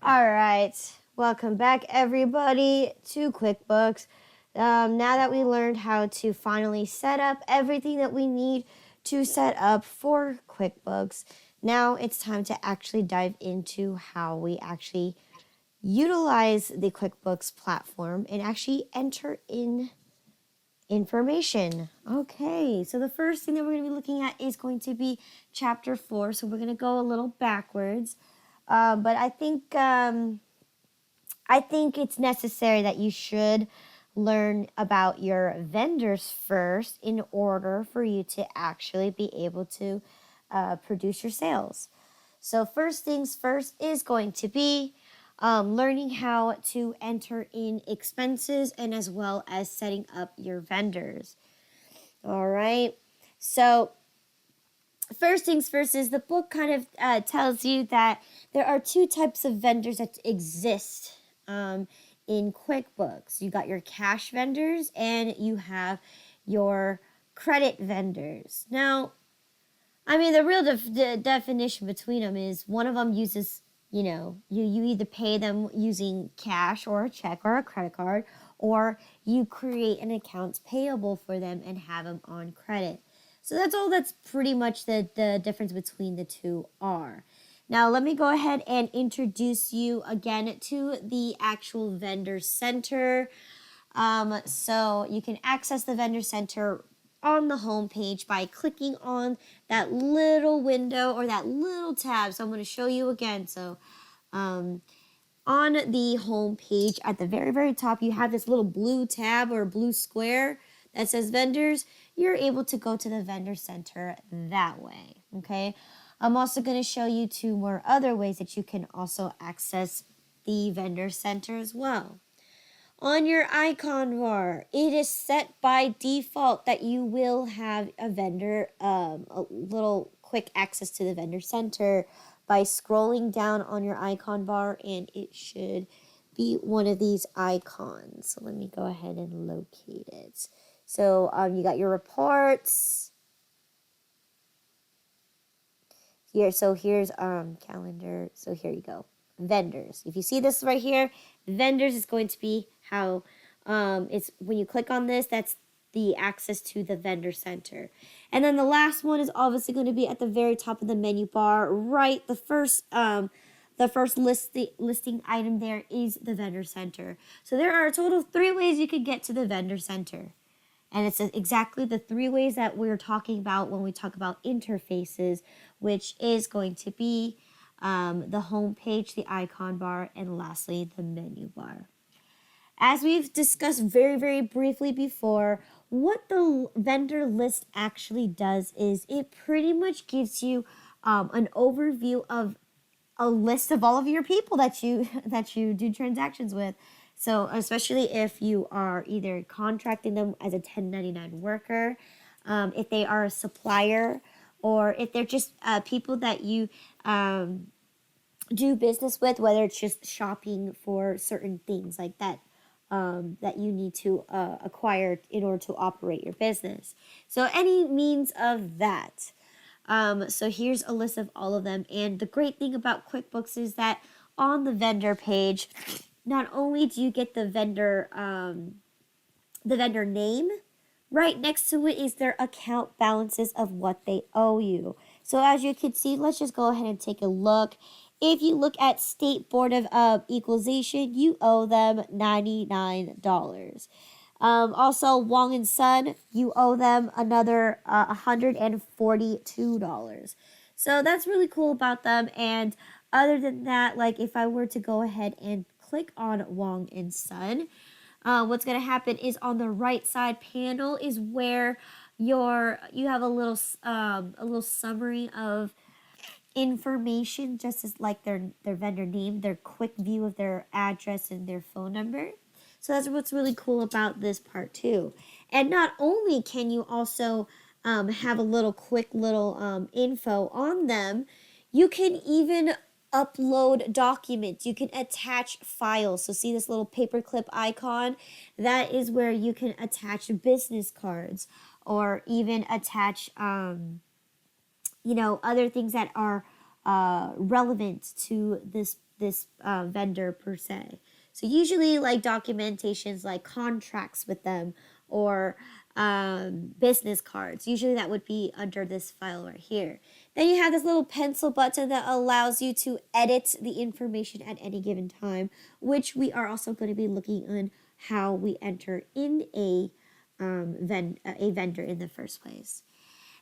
All right, welcome back everybody to QuickBooks. Now that we learned how to finally set up everything that we need to set up for QuickBooks, now it's time to actually dive into how we actually utilize the QuickBooks platform and actually enter in information. Okay, so the first thing that we're going to be looking at is going to be chapter 4. So we're going to go a little backwards. But I think it's necessary that you should learn about your vendors first in order for you to actually be able to produce your sales. So first things first is going to be learning how to enter in expenses and as well as setting up your vendors. All right. So first things first is the book kind of tells you that there are two types of vendors that exist in QuickBooks. You got your cash vendors and you have your credit vendors. Now, I mean, the real definition between them is one of them uses, you either pay them using cash or a check or a credit card, or you create an accounts payable for them and have them on credit. So that's pretty much the difference between the two are. Now, let me go ahead and introduce you again to the actual vendor center. So you can access the vendor center on the home page by clicking on that little window or that little tab. So I'm going to show you again. So on the home page at the very, very top, you have this little blue tab or blue square that says vendors. You're able to go to the vendor center that way. Okay. I'm also going to show you two more other ways that you can also access the vendor center as well. On your icon bar, it is set by default that you will have a vendor, a little quick access to the vendor center by scrolling down on your icon bar, and it should be one of these icons. So let me go ahead and locate it. So you got your reports here. So here's calendar. So here you go. Vendors. If you see this right here, vendors is going to be how it's when you click on this, that's the access to the vendor center. And then the last one is obviously going to be at the very top of the menu bar, right? The first listing item there is the vendor center. So there are a total of 3 ways you could get to the vendor center. And it's exactly the 3 ways that we're talking about when we talk about interfaces, which is going to be the home page, the icon bar, and lastly, the menu bar. As we've discussed very, very briefly before, what the vendor list actually does is it pretty much gives you an overview of a list of all of your people that you do transactions with. So especially if you are either contracting them as a 1099 worker, if they are a supplier, or if they're just people that you do business with, whether it's just shopping for certain things like that that you need to acquire in order to operate your business. So any means of that. So here's a list of all of them. And the great thing about QuickBooks is that on the vendor page, not only do you get the vendor name, right next to it is their account balances of what they owe you. So as you can see, let's just go ahead and take a look. If you look at State Board of Equalization, you owe them $99. Also, Wong and Son, you owe them another $142. So that's really cool about them. And other than that, like if I were to go ahead and click on Wong and Son, what's going to happen is on the right side panel is where you have a little summary of information, just as like their vendor name, their quick view of their address and their phone number. So that's what's really cool about this part too. And not only can you also have a little quick little info on them, you can even upload documents. You can attach files. So see this little paperclip icon? That is where you can attach business cards or even attach other things that are relevant to this this vendor per se. So usually like documentations like contracts with them or business cards. Usually that would be under this file right here. Then you have this little pencil button that allows you to edit the information at any given time, which we are also going to be looking on how we enter in a vendor in the first place.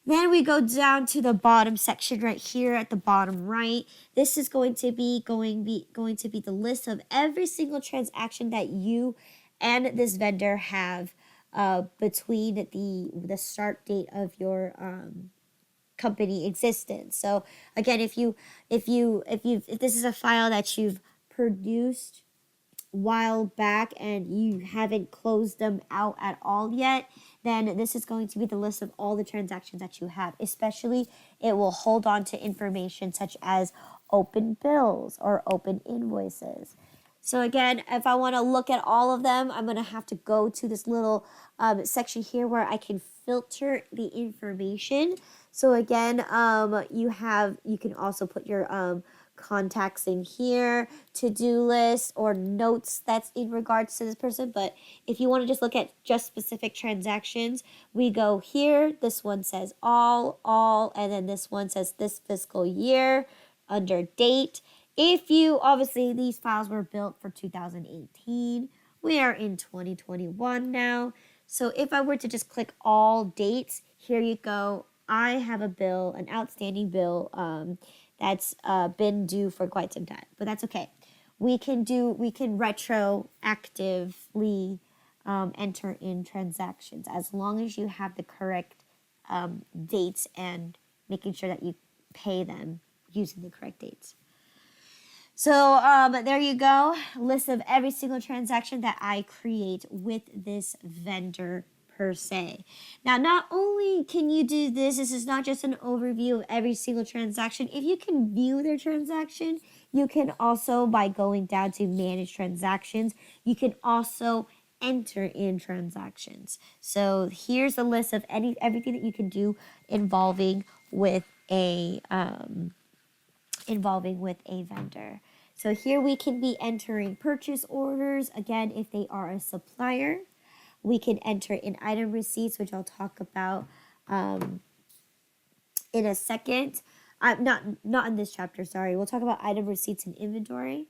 Then we go down to the bottom section right here at the bottom right. This is going to be the list of every single transaction that you and this vendor have between the start date of your company existence. So again, if this is a file that you've produced while back and you haven't closed them out at all yet, then this is going to be the list of all the transactions that you have. Especially, it will hold on to information such as open bills or open invoices. So again, if I want to look at all of them, I'm going to have to go to this little section here where I can filter the information. So again, you can also put your contacts in here, to-do list or notes that's in regards to this person. But if you want to just look at just specific transactions, we go here. This one says all, and then this one says this fiscal year under date. If you, obviously these files were built for 2018, we are in 2021 now. So if I were to just click all dates, here you go. I have a bill, an outstanding bill, that's been due for quite some time, but that's okay. We can retroactively enter in transactions as long as you have the correct dates and making sure that you pay them using the correct dates. So there you go, list of every single transaction that I create with this vendor per se. Now, not only can you do this is not just an overview of every single transaction. If you can view their transaction, you can also, by going down to manage transactions, you can also enter in transactions. So here's a list of everything that you can do involving with a vendor. So here we can be entering purchase orders, again, if they are a supplier. We can enter in item receipts, which I'll talk about in a second. Not in this chapter, sorry. We'll talk about item receipts and inventory.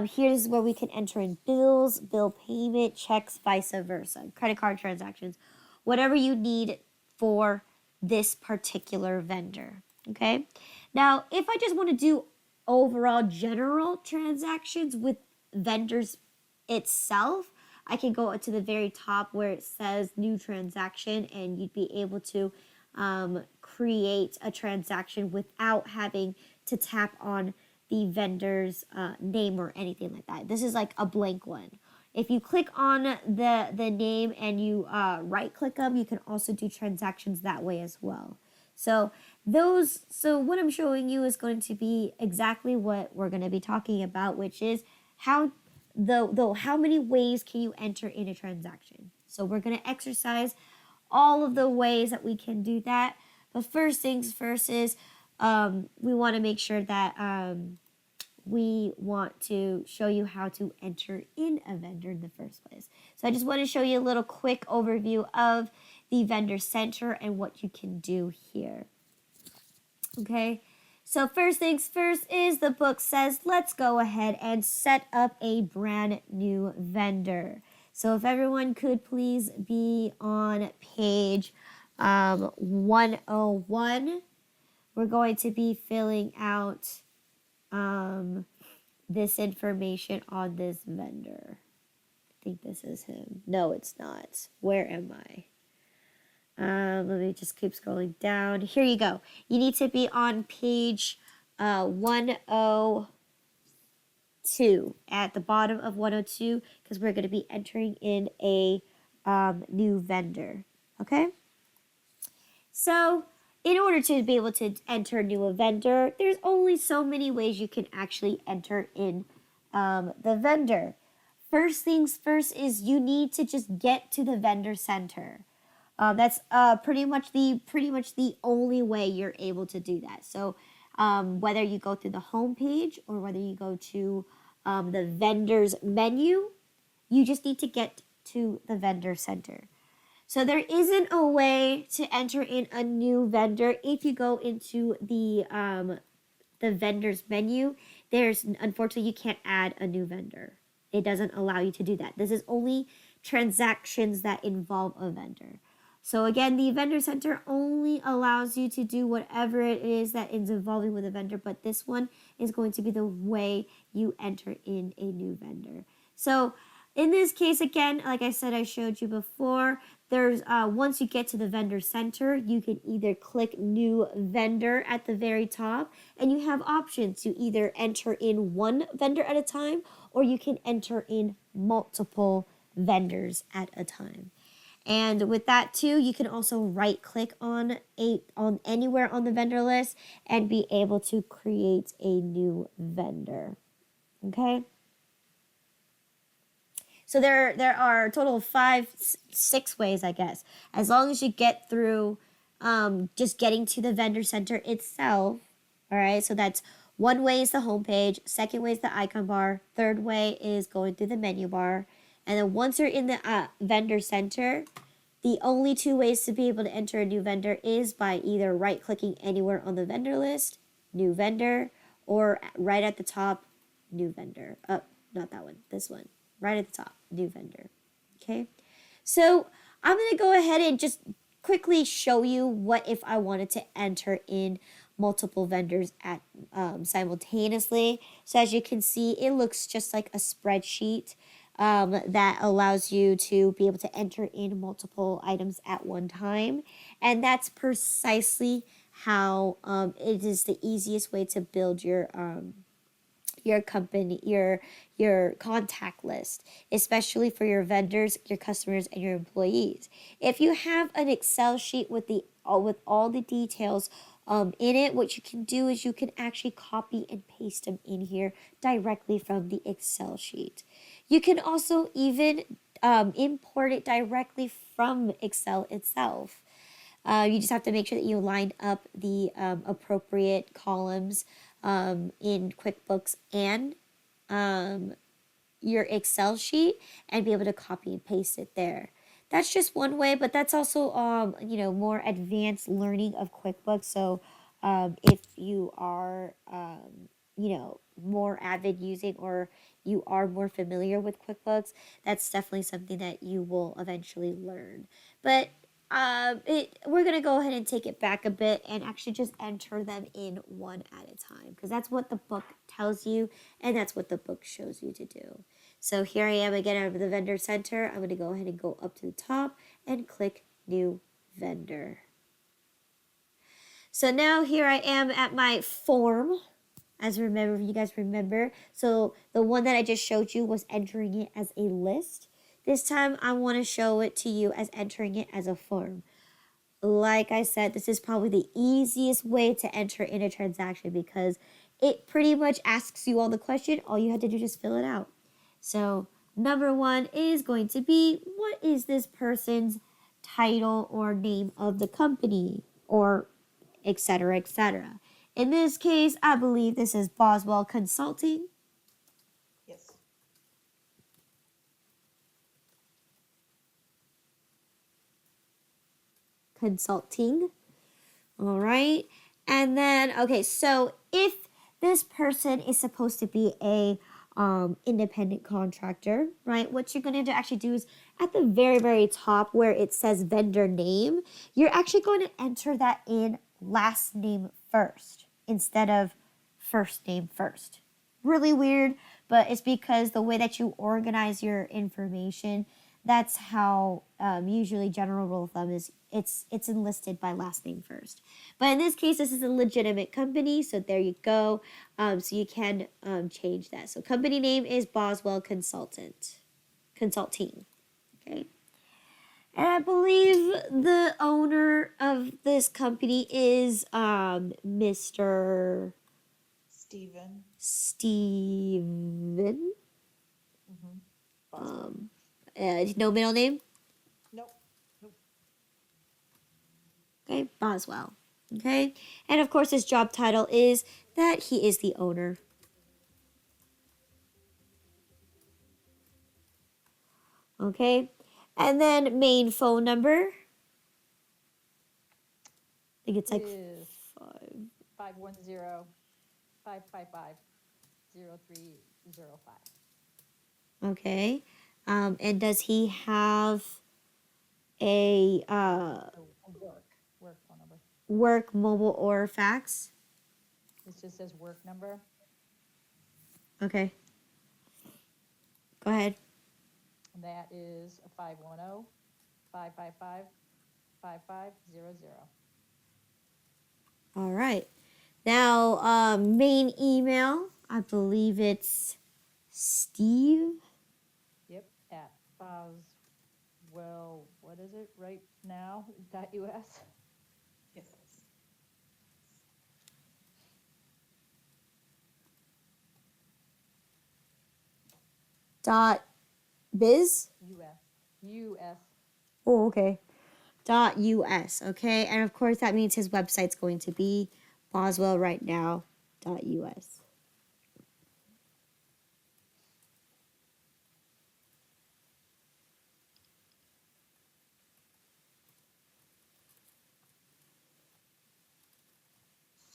Here's where we can enter in bills, bill payment, checks, vice versa, credit card transactions, whatever you need for this particular vendor, okay? Now, if I just want to do overall general transactions with vendors itself, I can go to the very top where it says new transaction, and you'd be able to create a transaction without having to tap on the vendor's name or anything like that. This is like a blank one. If you click on the name and you right click them, you can also do transactions that way as well. So what I'm showing you is going to be exactly what we're going to be talking about, which is how many ways can you enter in a transaction. So we're going to exercise all of the ways that we can do that. But first things first is we want to make sure that we want to show you how to enter in a vendor in the first place. So I just want to show you a little quick overview of the vendor center and what you can do here. Okay. So first things first is the book says, let's go ahead and set up a brand new vendor. So if everyone could please be on page 101, we're going to be filling out this information on this vendor. I think this is him. No, it's not. Where am I? Let me just keep scrolling down. Here you go. You need to be on page 102, at the bottom of 102, because we're going to be entering in a new vendor. Okay? So, in order to be able to enter a vendor, there's only so many ways you can actually enter in the vendor. First things first is you need to just get to the vendor center. That's pretty much the only way you're able to do that. So whether you go through the home page or whether you go to the vendor's menu, you just need to get to the vendor center. So there isn't a way to enter in a new vendor if you go into the vendor's menu. There's unfortunately you can't add a new vendor. It doesn't allow you to do that. This is only transactions that involve a vendor. So again, the vendor center only allows you to do whatever it is that is involving with a vendor, but this one is going to be the way you enter in a new vendor. So in this case, again, like I said, I showed you before, there's once you get to the vendor center, you can either click new vendor at the very top, and you have options to either enter in one vendor at a time, or you can enter in multiple vendors at a time. And with that too, you can also right click on anywhere on the vendor list and be able to create a new vendor. Okay? So there are a total of 6 ways, I guess. As long as you get through just getting to the vendor center itself. All right, so that's one way is the homepage, second way is the icon bar, third way is going through the menu bar. And then once you're in the vendor center, the only 2 ways to be able to enter a new vendor is by either right-clicking anywhere on the vendor list, new vendor, or right at the top, new vendor. Oh, not that one, this one. Right at the top, new vendor. Okay, so I'm going to go ahead and just quickly show you what if I wanted to enter in multiple vendors at simultaneously. So as you can see, it looks just like a spreadsheet that allows you to be able to enter in multiple items at one time. And that's precisely how it is the easiest way to build your company, your contact list, especially for your vendors, your customers, and your employees. If you have an Excel sheet with all the details in it, what you can do is you can actually copy and paste them in here directly from the Excel sheet. You can also even import it directly from Excel itself. You just have to make sure that you line up the appropriate columns in QuickBooks and your Excel sheet and be able to copy and paste it there. That's just one way, but that's also more advanced learning of QuickBooks. So if you are more avid using or you are more familiar with QuickBooks, that's definitely something that you will eventually learn. But we're going to go ahead and take it back a bit and actually just enter them in one at a time, because that's what the book tells you and that's what the book shows you to do. So here I am again out of the vendor center. I'm going to go ahead and go up to the top and click new vendor. So now here I am at my form. As remember, if you guys remember, so the one that I just showed you was entering it as a list. This time I want to show it to you as entering it as a form. Like I said, this is probably the easiest way to enter in a transaction because it pretty much asks you all the question. All you have to do is just fill it out. So number 1 is going to be, what is this person's title or name of the company, or etc., etc. In this case, I believe this is Boswell Consulting. Yes. Consulting. All right. And then, okay, so if this person is supposed to be a independent contractor, right, what you're going to actually do is at the very, very top where it says vendor name, you're actually going to enter that in last name first instead of first name first. Really weird, but it's because the way that you organize your information, that's how usually general rule of thumb is it's enlisted by last name first. But in this case, this is a legitimate company, so there you go. So you can change that. So company name is Boswell Consulting. Okay. And I believe the owner of this company is Mr. Stephen. Steven. Boswell. No middle name? Nope. Okay, Boswell. Okay. And of course, his job title is that he is the owner. Okay. And then main phone number. I think it's like Is 5. 510-555-0305. Okay. And does he have a A work phone number. work, mobile, or fax? It just says work number. Okay. Go ahead. And that is a 510-555-5500. All right. Now, main email. I believe it's Steve. Yep, at Boswell, what is it, right now, .us? Yes. Dot biz. US. Oh, okay. Dot us. Okay, and of course that means his website's going to be boswellrightnow.us.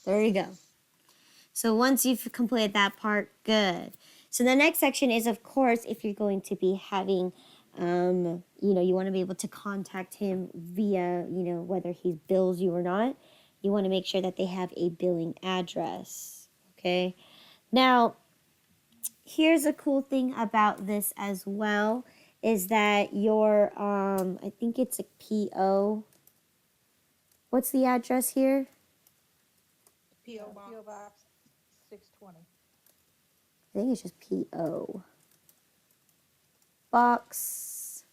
There you go. So once you've completed that part, good. So the next section is, of course, if you're going to be having, you want to be able to contact him via, whether he bills you or not, you want to make sure that they have a billing address. Okay. Now, here's a cool thing about this as well is that your, I think it's a PO. What's the address here? P.O. Box. P.O. Box 620. I think it's just PO. Box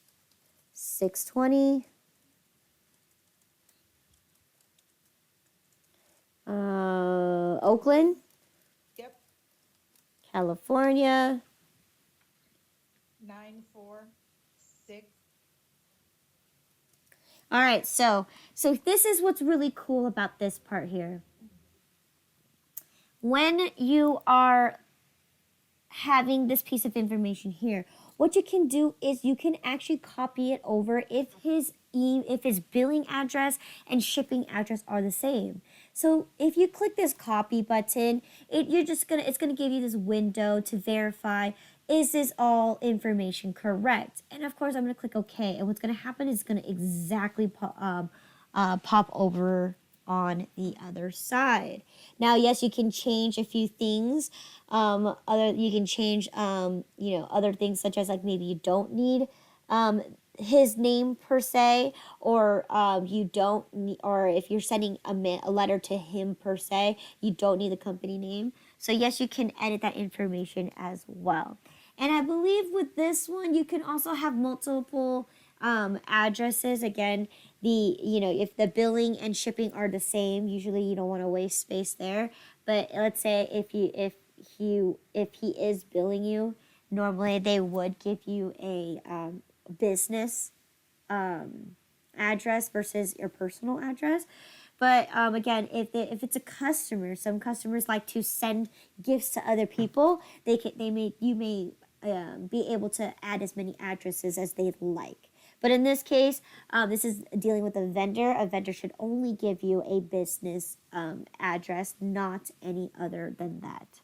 620. Oakland, Yep. California. 946. All right, so this is what's really cool about this part here. When you are having this piece of information here, what you can do is you can actually copy it over if his billing address and shipping address are the same. So if you click this copy button, it's gonna give you this window to verify, is this all information correct? And of course I'm gonna click OK, and what's gonna happen is it's gonna exactly pop over on the other side. Now, yes, you can change a few things. You can change other things, such as like maybe you don't need his name per se, or you don't need, or if you're sending a letter to him per se, you don't need the company name. So yes, you can edit that information as well. And I believe with this one, you can also have multiple addresses. Again, if the billing and shipping are the same, usually you don't want to waste space there. But let's say if he is billing you, normally they would give you a business address versus your personal address. But again, if it's a customer, some customers like to send gifts to other people. You may be able to add as many addresses as they'd like. But in this case, this is dealing with a vendor. A vendor should only give you a business address, not any other than that,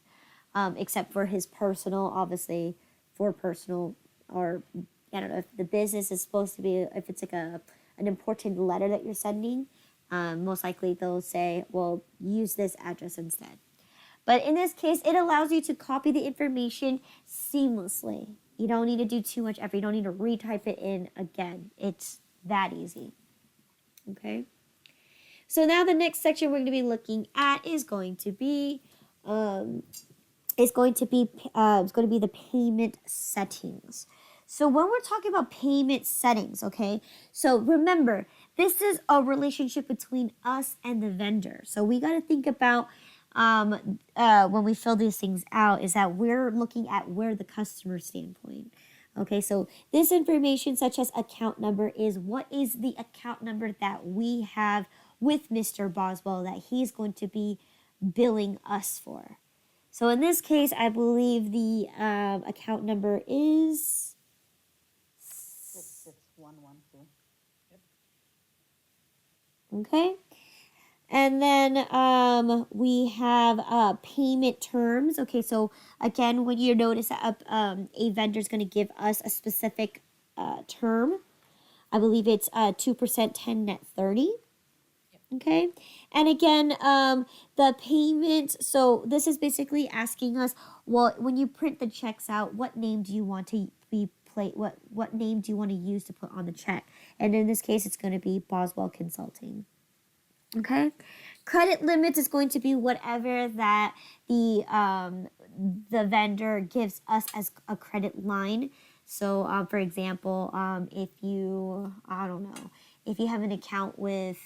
except for his personal, obviously, for personal, or I don't know if the business is supposed to be, if it's like an important letter that you're sending, most likely they'll say, well, use this address instead. But in this case, it allows you to copy the information seamlessly. You don't need to do too much effort. You don't need to retype it in again. It's that easy. Okay. So now the next section we're going to be looking at is going to be the payment settings. So when we're talking about payment settings, okay, so remember, this is a relationship between us and the vendor. So we got to think about when we fill these things out is that we're looking at where the customer standpoint. Okay, so this information such as account number is what is the account number that we have with Mr. Boswell that he's going to be billing us for. So in this case, I believe the account number is 66112. okay. And then we have payment terms. Okay, so again, when you notice that a vendor is going to give us a specific term, I believe it's 2% 10 net 30. Okay, and again, the payment. So this is basically asking us, well, when you print the checks out, what name do you want to be what name do you want to use to put on the check? And in this case, it's going to be Boswell Consulting. Okay, credit limits is going to be whatever that the vendor gives us as a credit line. So, for example, if you I don't know if you have an account with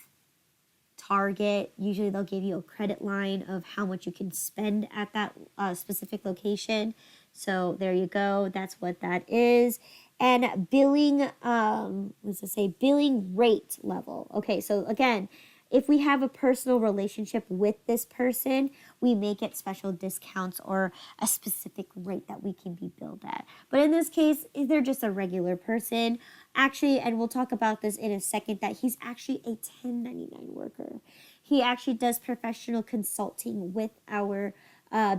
Target, usually they'll give you a credit line of how much you can spend at that specific location. So there you go. That's what that is. And billing, what's it say? Billing rate level. Okay, so again, if we have a personal relationship with this person, we may get special discounts or a specific rate that we can be billed at. But in this case, they're just a regular person. Actually, and we'll talk about this in a second, that he's actually a 1099 worker. He actually does professional consulting with our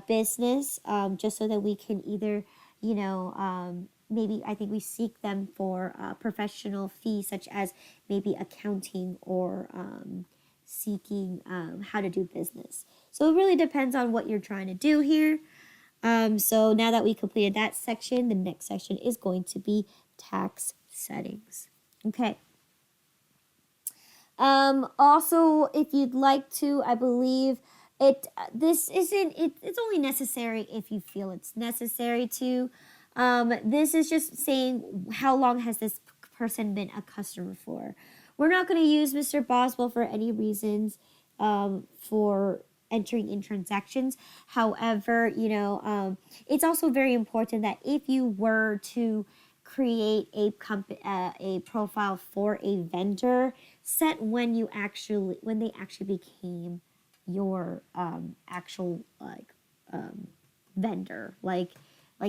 business, just so that we can either, maybe I think we seek them for professional fees, such as maybe accounting or seeking how to do business. So it really depends on what you're trying to do here. So now that we completed that section, the next section is going to be tax settings. Okay. Also, if you'd like to, I believe it's only necessary if you feel it's necessary to. This is just saying how long has this person been a customer for. We're not going to use Mr. Boswell for any reasons for entering in transactions. However, it's also very important that if you were to create a profile for a vendor, set when they actually became your actual vendor, like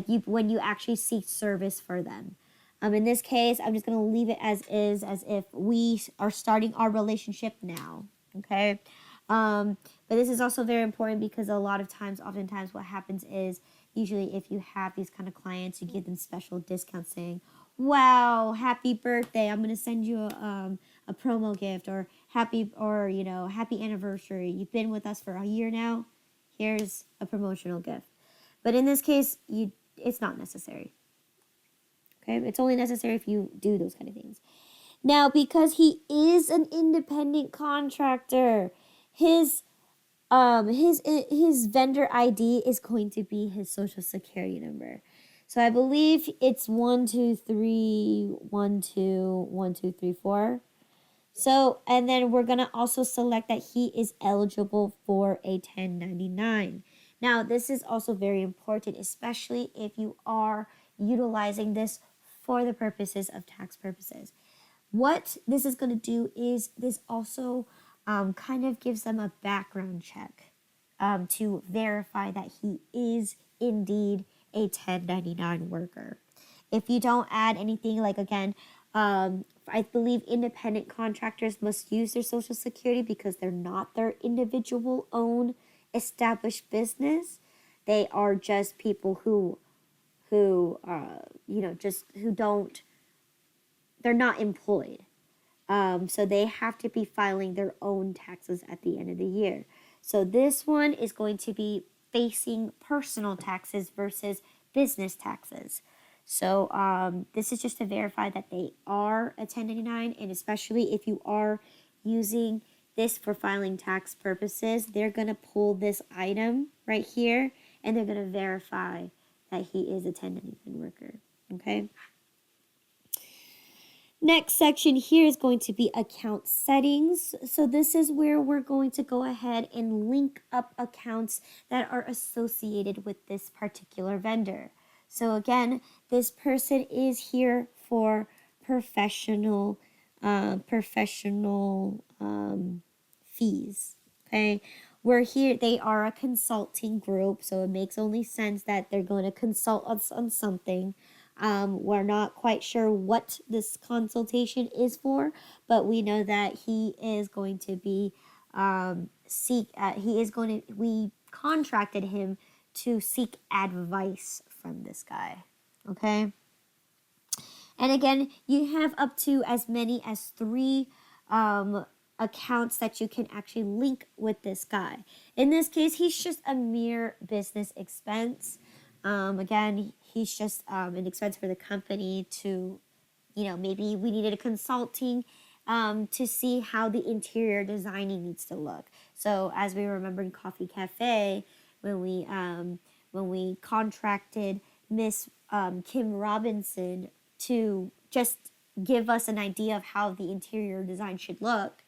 you when you actually seek service for them. In this case, I'm just going to leave it as is, as if we are starting our relationship now. Okay. But this is also very important because oftentimes what happens is, usually if you have these kind of clients, you give them special discounts saying, wow, happy birthday, I'm going to send you a promo gift, or happy anniversary. You've been with us for a year now. Here's a promotional gift. But in this case, it's not necessary. Okay, it's only necessary if you do those kind of things. Now, because he is an independent contractor, his vendor ID is going to be his social security number. So I believe it's 123121234. So, and then we're gonna also select that he is eligible for a 1099. Now, this is also very important, especially if you are utilizing this for the purposes of tax purposes. What this is going to do is this also kind of gives them a background check to verify that he is indeed a 1099 worker. If you don't add anything, like again, I believe independent contractors must use their social security because they're not their individual own established business. They are just people who they're not employed. So they have to be filing their own taxes at the end of the year. So this one is going to be facing personal taxes versus business taxes. So this is just to verify that they are a 1099, and especially if you are using this for filing tax purposes, they're going to pull this item right here, and they're going to verify that he is a 1099 worker. Okay. Next section here is going to be account settings. So this is where we're going to go ahead and link up accounts that are associated with this particular vendor. So again, this person is here for professional fees. Okay, we're here. They are a consulting group, so it makes only sense that they're going to consult us on something. We're not quite sure what this consultation is for, but we know that he is going to be we contracted him to seek advice from this guy. Okay. And again, you have up to as many as 3 accounts that you can actually link with this guy. In this case, he's just a mere business expense. Again, he's just an expense for the company to, maybe we needed a consulting to see how the interior designing needs to look. So as we remember in Coffee Cafe, when we contracted Miss Kim Robinson to just give us an idea of how the interior design should look,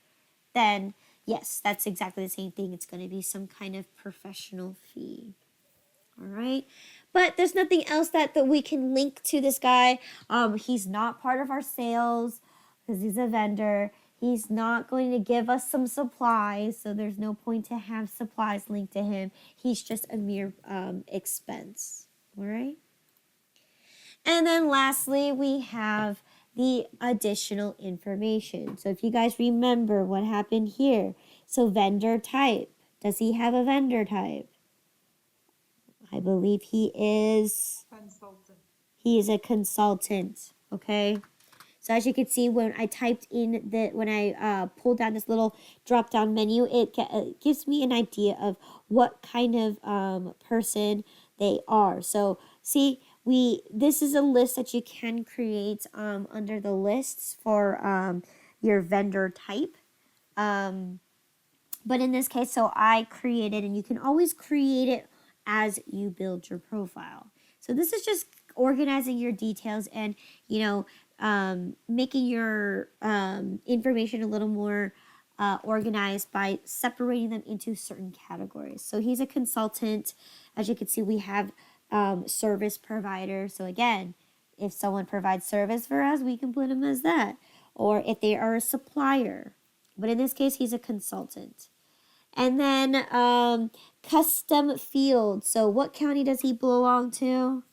then yes, that's exactly the same thing. It's going to be some kind of professional fee. All right. But there's nothing else that we can link to this guy. He's not part of our sales because he's a vendor. He's not going to give us some supplies, so there's no point to have supplies linked to him. He's just a mere expense. All right. And then lastly, we have the additional information. So if you guys remember what happened here. So vendor type. Does he have a vendor type? I believe he is a consultant. Okay. So as you can see, when I typed in when I pulled down this little drop down menu, it gives me an idea of what kind of person they are. So see, this is a list that you can create under the lists for your vendor type. But in this case, so I created, and you can always create it as you build your profile. So this is just organizing your details and, making your information a little more organized by separating them into certain categories. So he's a consultant. As you can see, we have service provider. So again, if someone provides service for us, we can put him as that. Or if they are a supplier. But in this case, he's a consultant. And then custom field. So what county does he belong to?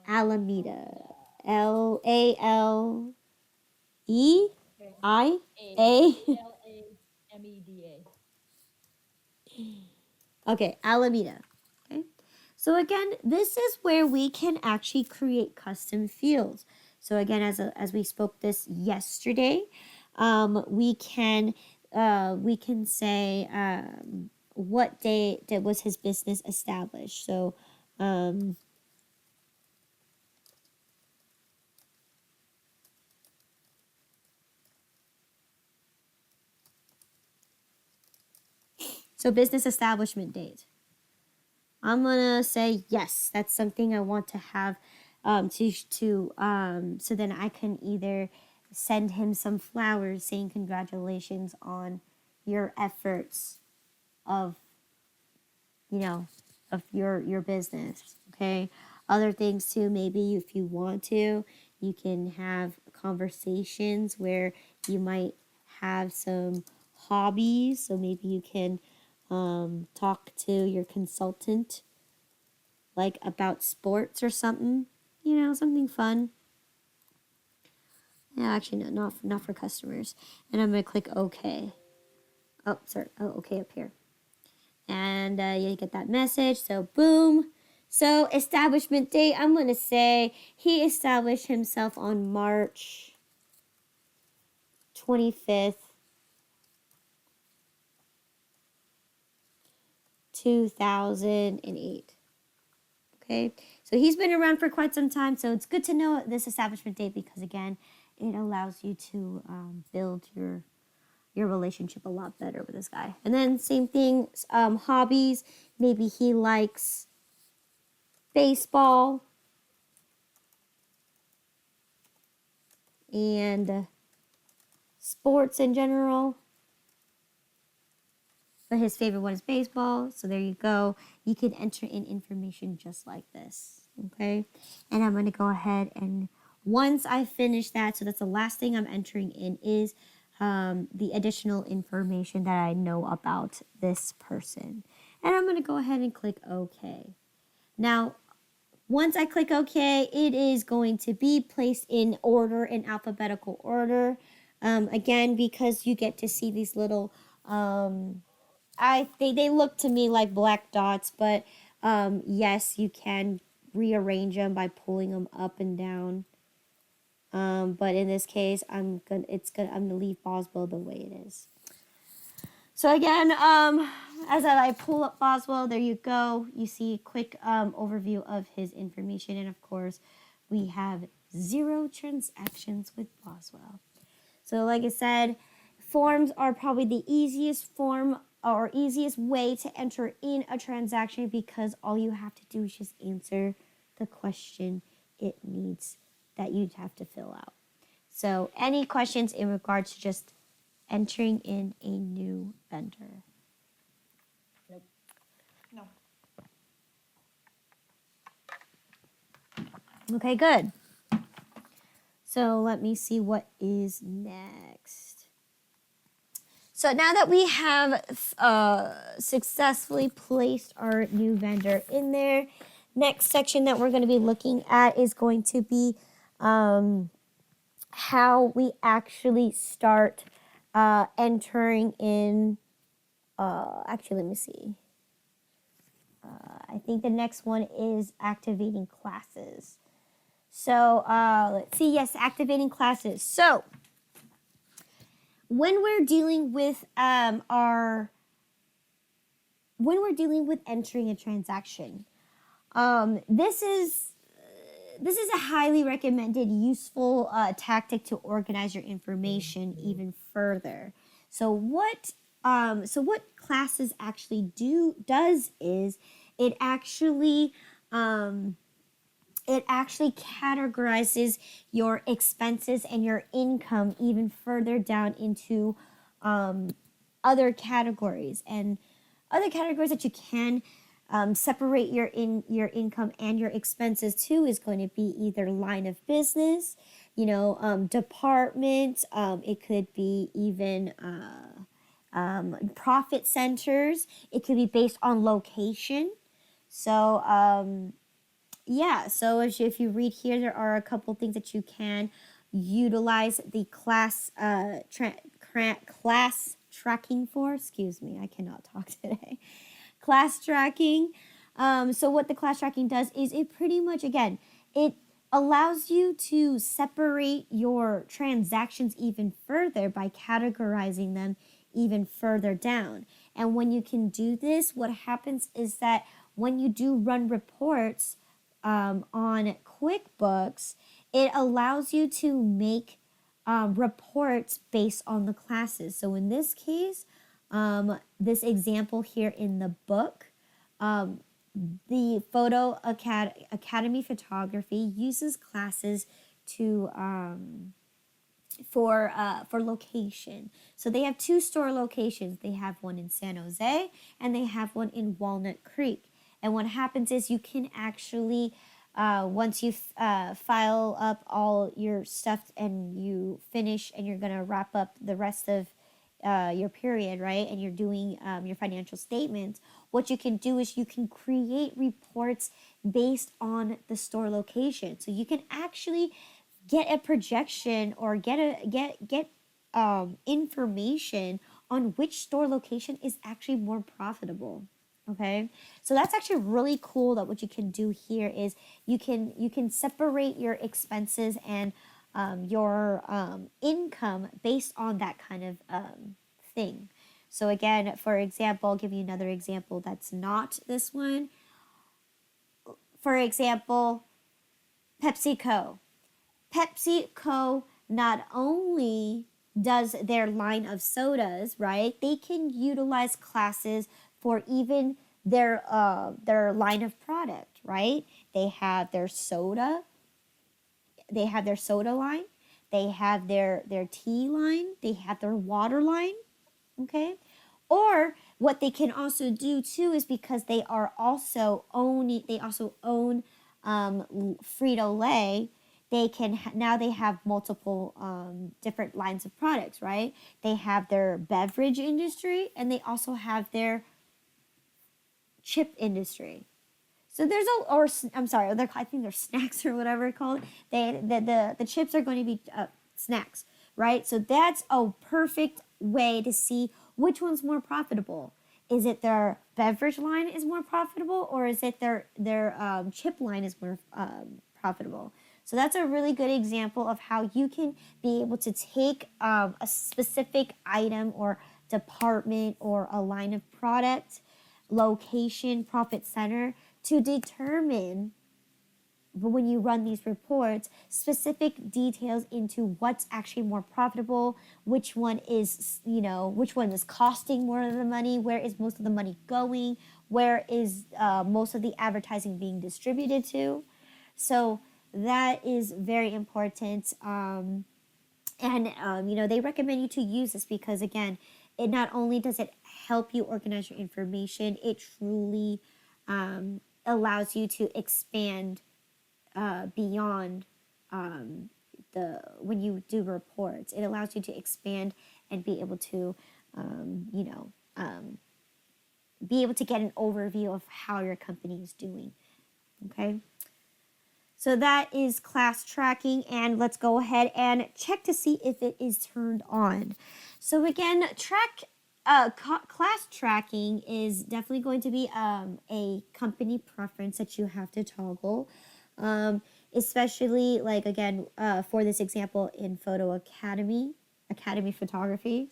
Alameda. Lalei. Okay, Alameda. Okay. So again, this is where we can actually create custom fields. So again, as we spoke this yesterday, we can say what day that was his business established. So business establishment date. I'm gonna say yes. That's something I want to have so then I can either send him some flowers saying congratulations on your efforts of your business. Okay. Other things too, maybe if you want to, you can have conversations where you might have some hobbies. So maybe you can talk to your consultant like about sports or something, something fun. Yeah, actually, no, not for customers. And I'm going to click OK. Oh, sorry. Oh, OK up here. And you get that message. So, boom. So, establishment date, I'm going to say he established himself on March 25th, 2008. Okay, so he's been around for quite some time, so it's good to know this establishment date because, again, it allows you to build your relationship a lot better with this guy. And then same thing, hobbies. Maybe he likes baseball and sports in general. But his favorite one is baseball. So there you go. You can enter in information just like this. Okay. And I'm going to go ahead and once I finish that, so that's the last thing I'm entering in is the additional information that I know about this person. And I'm going to go ahead and click OK. Now, once I click OK, it is going to be placed in order, in alphabetical order. Again, because you get to see these little, they look to me like black dots, but yes, you can rearrange them by pulling them up and down. But in this case, I'm gonna leave Boswell the way it is. So again, as I pull up Boswell, there you go. You see a quick overview of his information, and of course, we have 0 transactions with Boswell. So like I said, forms are probably the easiest form or easiest way to enter in a transaction, because all you have to do is just answer the question it needs that you'd have to fill out. So any questions in regards to just entering in a new vendor? No. Okay, good. So let me see what is next. So now that we have successfully placed our new vendor in there, next section that we're going to be looking at is going to be how we actually start entering in. Actually, let me see. I think the next one is activating classes. So let's see. Yes, activating classes. So when we're dealing with entering a transaction, this is a highly recommended, useful tactic to organize your information even further. So what classes actually does is it actually categorizes your expenses and your income even further down into other categories, and other categories that you can separate your income and your expenses to is going to be either line of business, department. It could be even profit centers. It could be based on location. So yeah. So if you read here, there are a couple things that you can utilize the class tracking for. Excuse me, I cannot talk today. Class tracking. So what the class tracking does is it pretty much, again, it allows you to separate your transactions even further by categorizing them even further down. And when you can do this, what happens is that when you do run reports on QuickBooks, it allows you to make reports based on the classes. So in this case, this example here in the book, the Photo Academy Photography uses classes to for location. So they have 2 store locations. They have one in San Jose and they have one in Walnut Creek. And what happens is you can actually, once you file up all your stuff and you finish and you're going to wrap up the rest of your period, right? And you're doing your financial statements, what you can do is you can create reports based on the store location. So you can actually get a projection or get information on which store location is actually more profitable. Okay, so that's actually really cool. That what you can do here is you can separate your expenses and your income based on that kind of thing. So again, for example, I'll give you another example that's not this one. For example, PepsiCo. PepsiCo not only does their line of sodas, right? They can utilize classes for even their line of product, right? They have their soda. They have their soda line. They have their tea line. They have their water line. Okay. Or what they can also do too is because they also own Frito-Lay, they can now they have multiple different lines of products, right? They have their beverage industry, and they also have their chip industry. So there's I'm sorry, I think they're snacks or whatever it's called. The chips are going to be snacks, right? So that's a perfect way to see which one's more profitable. Is it their beverage line is more profitable, or is it their chip line is more profitable? So that's a really good example of how you can be able to take a specific item or department or a line of product, location, profit center, to determine, when you run these reports, specific details into what's actually more profitable, which one is, which one is costing more of the money, where is most of the money going, where is most of the advertising being distributed to. So that is very important. They recommend you to use this because, again, it not only does it help you organize your information, it truly allows you to expand beyond when you do reports. It allows you to expand and be able to, be able to get an overview of how your company is doing. Okay. So that is class tracking, and let's go ahead and check to see if it is turned on. So again, class tracking is definitely going to be a company preference that you have to toggle, especially like, again, for this example in Academy Photography,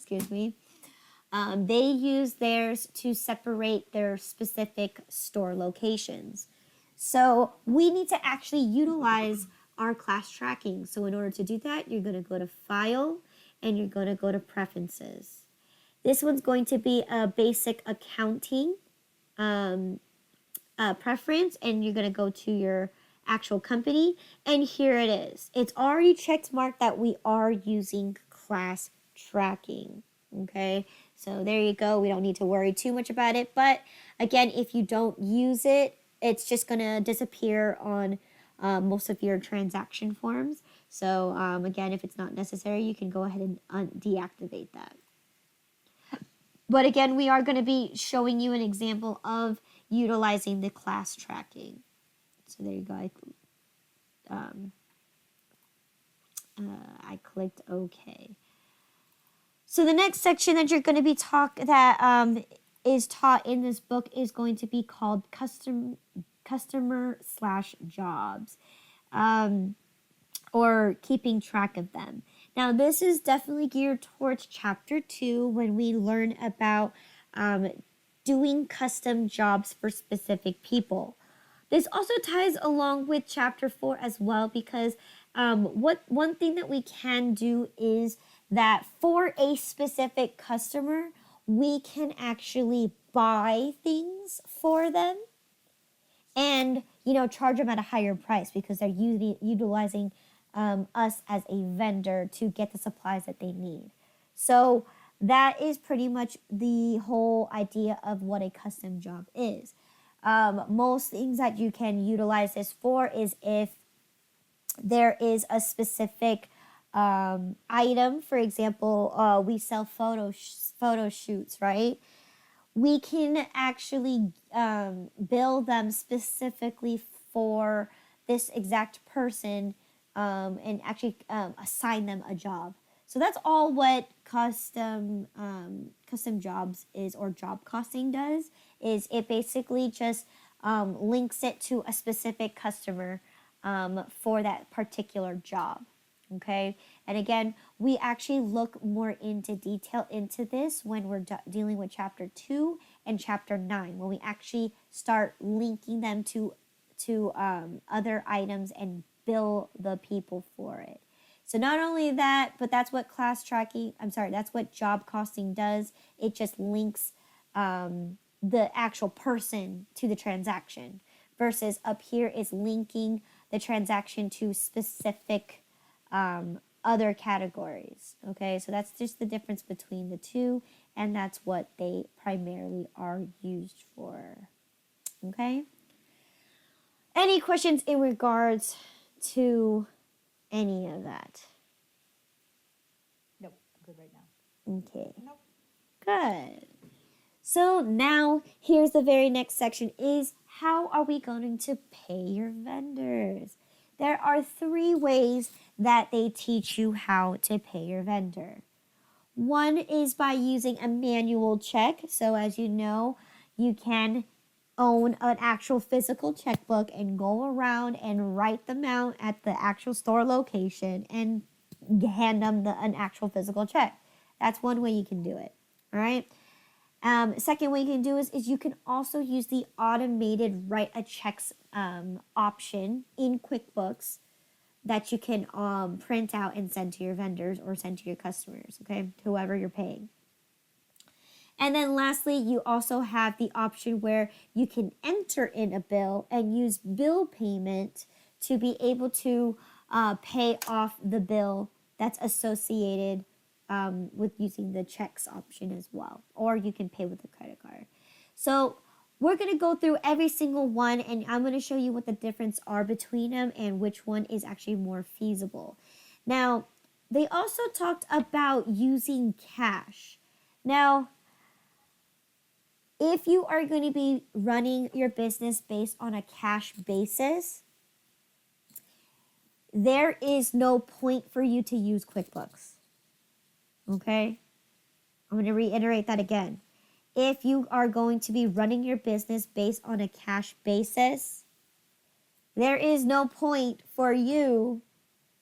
they use theirs to separate their specific store locations. So we need to actually utilize our class tracking. So in order to do that, you're going to go to File and you're going to go to Preferences. This one's going to be a basic accounting preference, and you're going to go to your actual company, and here it is. It's already checked marked that we are using class tracking. Okay, so there you go. We don't need to worry too much about it. But again, if you don't use it, it's just going to disappear on most of your transaction forms. So again, if it's not necessary, you can go ahead and deactivate that. But again, we are going to be showing you an example of utilizing the class tracking. So there you go. I clicked OK. So the next section that you're going to be is taught in this book is going to be called customer/jobs, or keeping track of them. Now, this is definitely geared towards Chapter 2 when we learn about doing custom jobs for specific people. This also ties along with Chapter 4 as well, because one thing that we can do is that for a specific customer, we can actually buy things for them and, charge them at a higher price because they're utilizing us as a vendor to get the supplies that they need. So that is pretty much the whole idea of what a custom job is. Most things that you can utilize this for is if there is a specific item. For example, we sell photo shoots, right? We can actually bill them specifically for this exact person and actually assign them a job. So that's all what custom jobs is, or job costing does, is it basically just links it to a specific customer for that particular job. Okay, and again, we actually look more into detail into this when we're dealing with Chapter 2 and Chapter 9, when we actually start linking them to other items and bill the people for it. So not only that, but that's what that's what job costing does. It just links the actual person to the transaction, versus up here is linking the transaction to specific other categories. Okay, so that's just the difference between the two, and that's what they primarily are used for. Okay, any questions in regards to any of that? Nope, good right now. Okay, Nope. good. So now here's the very next section is how are we going to pay your vendors? There are 3 ways that they teach you how to pay your vendor. One is by using a manual check. So as you know, you can own an actual physical checkbook and go around and write them out at the actual store location and hand them an actual physical check. That's one way you can do it. All right. Second way you can do is you can also use the automated write a checks option in QuickBooks that you can print out and send to your vendors or send to your customers, okay, to whoever you're paying. And then lastly, you also have the option where you can enter in a bill and use bill payment to be able to pay off the bill that's associated with using the checks option as well. Or you can pay with a credit card. So we're going to go through every single one and I'm going to show you what the difference are between them and which one is actually more feasible. Now, they also talked about using cash. Now, if you are going to be running your business based on a cash basis, there is no point for you to use QuickBooks. Okay? I'm going to reiterate that again. If you are going to be running your business based on a cash basis, there is no point for you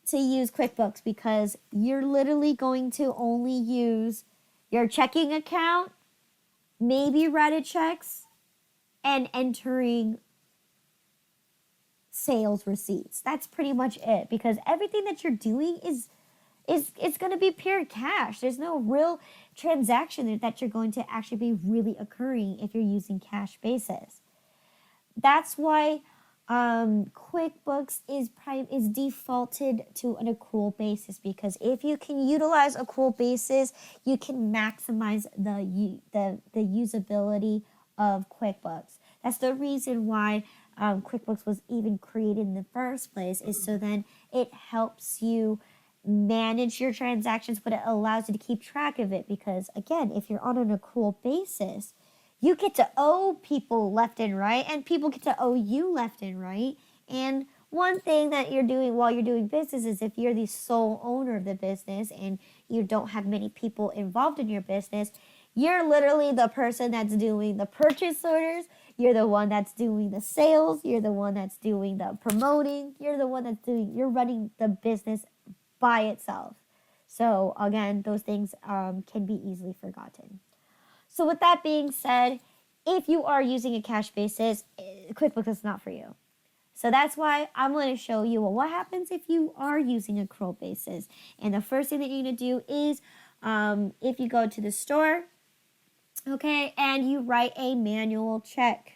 to use QuickBooks because you're literally going to only use your checking account, maybe write checks, and entering sales receipts. That's pretty much it because everything that you're doing is it's going to be pure cash. There's no real transaction that you're going to actually be really occurring if you're using cash basis. That's why QuickBooks is defaulted to an accrual basis because if you can utilize accrual basis, you can maximize the usability of QuickBooks. That's the reason why QuickBooks was even created in the first place, is so then it helps you manage your transactions, but it allows you to keep track of it because, again, if you're on an accrual basis, you get to owe people left and right, and people get to owe you left and right. And one thing that you're doing while you're doing business is if you're the sole owner of the business and you don't have many people involved in your business, you're literally the person that's doing the purchase orders. You're the one that's doing the sales. You're the one that's doing the promoting. You're running the business by itself. So again, those things can be easily forgotten. So with that being said, if you are using a cash basis, QuickBooks is not for you. So that's why I'm going to show you what happens if you are using a accrual basis. And the first thing that you're going to do is if you go to the store, okay, and you write a manual check.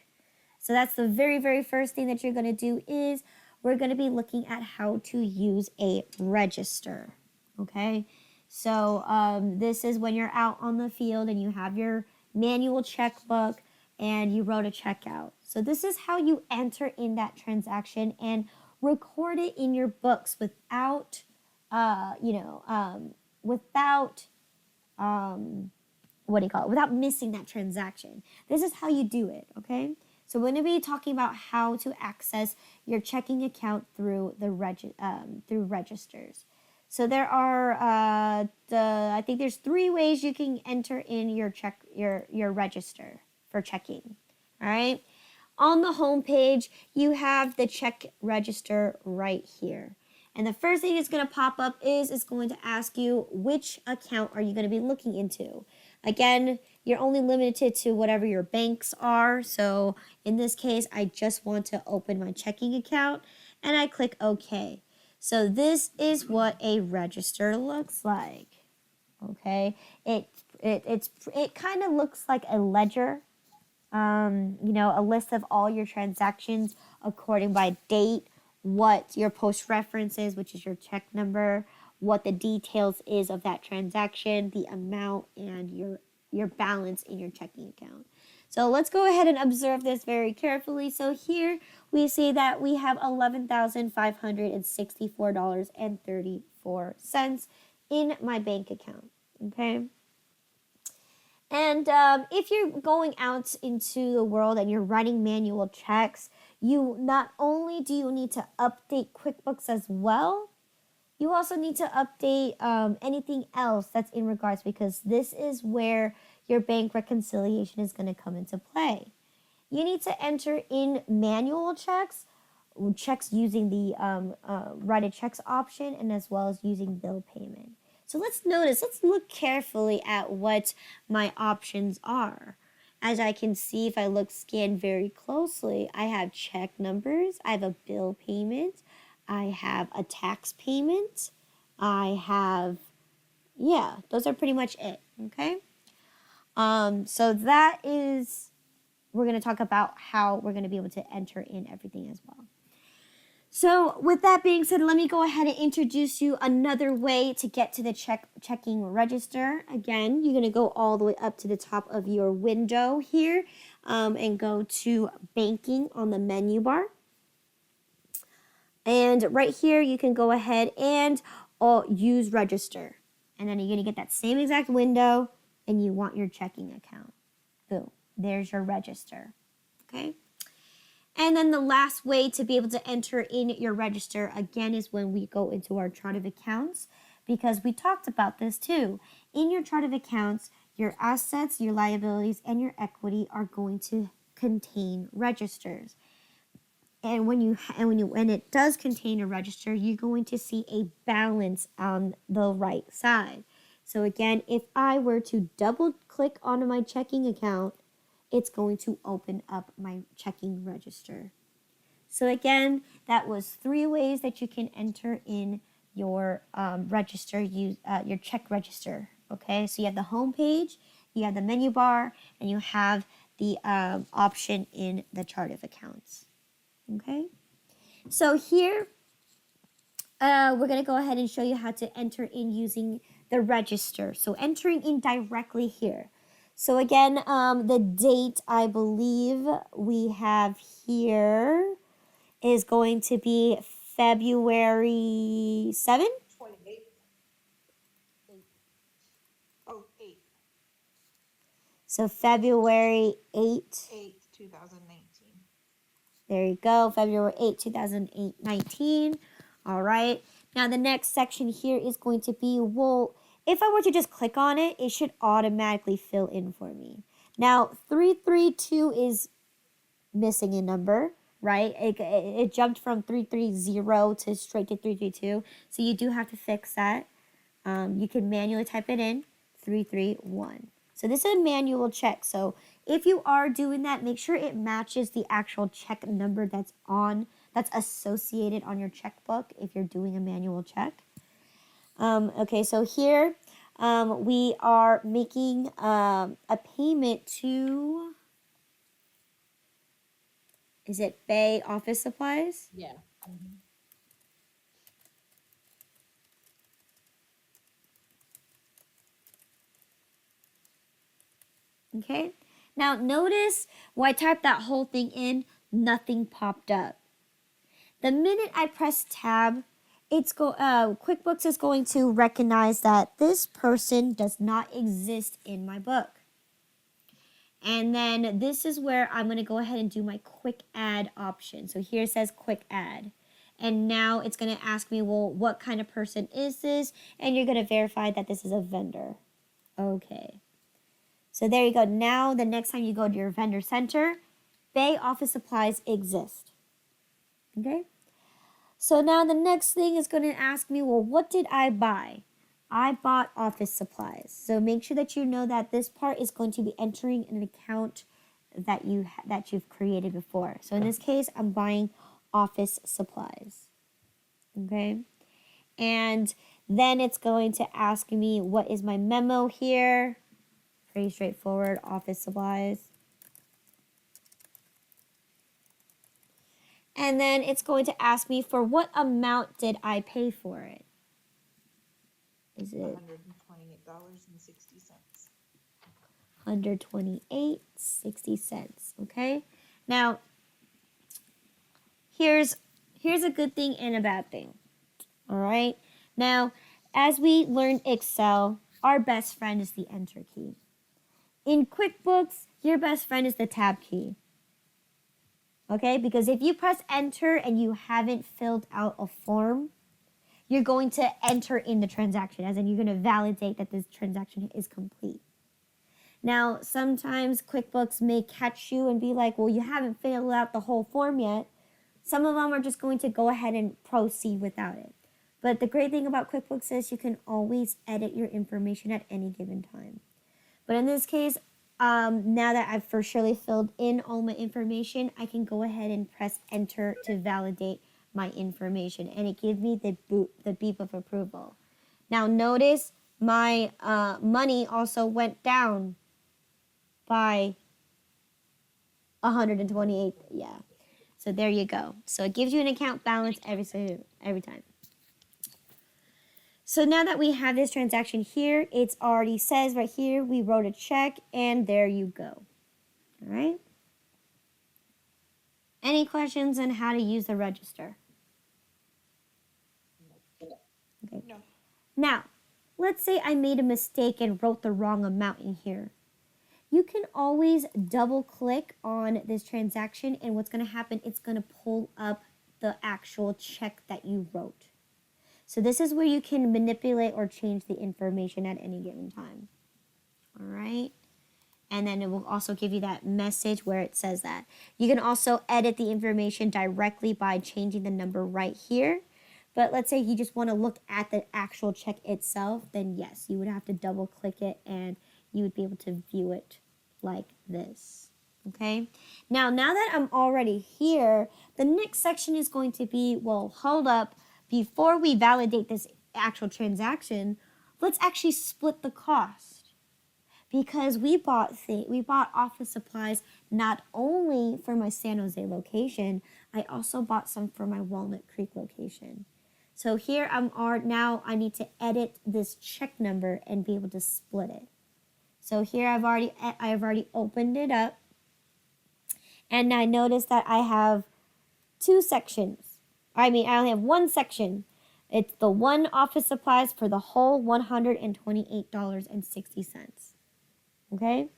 So that's the very, very first thing that you're going to do is we're going to be looking at how to use a register, okay? So this is when you're out on the field and you have your manual checkbook and you wrote a check out. So this is how you enter in that transaction and record it in your books without, without missing that transaction. This is how you do it, okay? So we're going to be talking about how to access your checking account through through registers. So there are, I think there's 3 ways you can enter in your register for checking. All right. On the home page, you have the check register right here. And the first thing it's going to pop up is it's going to ask you which account are you going to be looking into. Again, you're only limited to whatever your banks are. So in this case, I just want to open my checking account and I click OK. So this is what a register looks like. Okay, it kind of looks like a ledger. A list of all your transactions according by date, what your post reference is, which is your check number, what the details is of that transaction, the amount, and your balance in your checking account. So let's go ahead and observe this very carefully. So here we see that we have $11,564.34 in my bank account. Okay. And if you're going out into the world and you're writing manual checks, you not only do you need to update QuickBooks as well, you also need to update anything else that's in regards, because this is where your bank reconciliation is going to come into play. You need to enter in manual checks using the write a checks option, and as well as using bill payment. So let's look carefully at what my options are. As I can see, if I scan very closely, I have check numbers, I have a bill payment, I have a tax payment, I have, yeah, those are pretty much it, okay? So that is, we're going to talk about how we're going to be able to enter in everything as well. So with that being said, let me go ahead and introduce you another way to get to the checking register. Again, you're going to go all the way up to the top of your window here and go to banking on the menu bar. And right here, you can go ahead and use register. And then you're going to get that same exact window, and you want your checking account. Boom. There's your register. Okay. And then the last way to be able to enter in your register, again, is when we go into our chart of accounts, because we talked about this too. In your chart of accounts, your assets, your liabilities, and your equity are going to contain registers. And when it does contain a register, you're going to see a balance on the right side. So again, if I were to double click onto my checking account, it's going to open up my checking register. So again, that was 3 ways that you can enter in your register, your check register. Okay, so you have the home page, you have the menu bar, and you have the option in the chart of accounts. Okay, so here we're going to go ahead and show you how to enter in using the register. So entering in directly here. So again, the date I believe we have here is going to be February 7th. 28. Oh, 8. So February 8th. 2019. There you go, February 8th, 2019. All right. Now the next section here is going to be, well, if I were to just click on it, it should automatically fill in for me. Now, 332 is missing a number, right? It jumped from 330 to straight to 332. So you do have to fix that. You can manually type it in, 331. So this is a manual check. So if you are doing that, make sure it matches the actual check number that's associated on your checkbook if you're doing a manual check. Okay, so here we are making a payment to, is it Bay Office Supplies? Yeah. Okay, now notice when I typed that whole thing in, nothing popped up. The minute I press tab, QuickBooks is going to recognize that this person does not exist in my book. And then this is where I'm going to go ahead and do my quick add option. So here it says quick add. And now it's going to ask me, well, what kind of person is this? And you're going to verify that this is a vendor. Okay. So there you go. Now the next time you go to your vendor center, Bay Office Supplies exist. Okay. So now the next thing is going to ask me, well, what did I buy? I bought office supplies. So make sure that you know that this part is going to be entering an account that you've created before. So in this case, I'm buying office supplies. Okay? And then it's going to ask me, what is my memo here? Pretty straightforward, office supplies. And then it's going to ask me, for what amount did I pay for it? Is it $128.60. $128.60. Okay. Now, here's a good thing and a bad thing. All right. Now, as we learned Excel, our best friend is the Enter key. In QuickBooks, your best friend is the Tab key. Okay, because if you press Enter and you haven't filled out a form, you're going to enter in the transaction, as in you're going to validate that this transaction is complete. Now, sometimes QuickBooks may catch you and be like, well, you haven't filled out the whole form yet. Some of them are just going to go ahead and proceed without it. But the great thing about QuickBooks is you can always edit your information at any given time. But in this case, now that I've for surely filled in all my information, I can go ahead and press Enter to validate my information, and it gives me the beep of approval. Now notice my money also went down by 128. Yeah. So there you go. So it gives you an account balance every time. So now that we have this transaction here, it's already says right here, we wrote a check, and there you go. All right. Any questions on how to use the register? Okay. No. Now, let's say I made a mistake and wrote the wrong amount in here. You can always double click on this transaction, and what's going to happen, it's going to pull up the actual check that you wrote. So this is where you can manipulate or change the information at any given time. All right. And then it will also give you that message where it says that. You can also edit the information directly by changing the number right here. But let's say you just want to look at the actual check itself, then yes, you would have to double click it and you would be able to view it like this. Okay. Now that I'm already here, the next section is going to be, well, hold up. Before we validate this actual transaction, let's actually split the cost, because we bought office supplies not only for my San Jose location, I also bought some for my Walnut Creek location. So here now I need to edit this check number and be able to split it. So here I've already opened it up, and I notice that I have two sections. I only have one section. It's the one office supplies for the whole $128.60. Okay?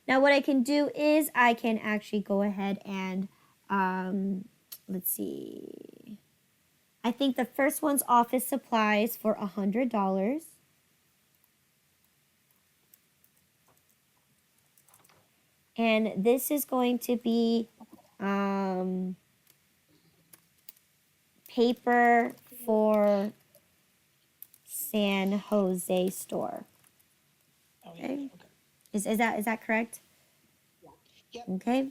Now what I can do is I can actually go ahead and, let's see. I think the first one's office supplies for $100. And this is going to be, paper for San Jose store. Oh, yeah. Okay. Okay. Is that correct? Yep. Okay.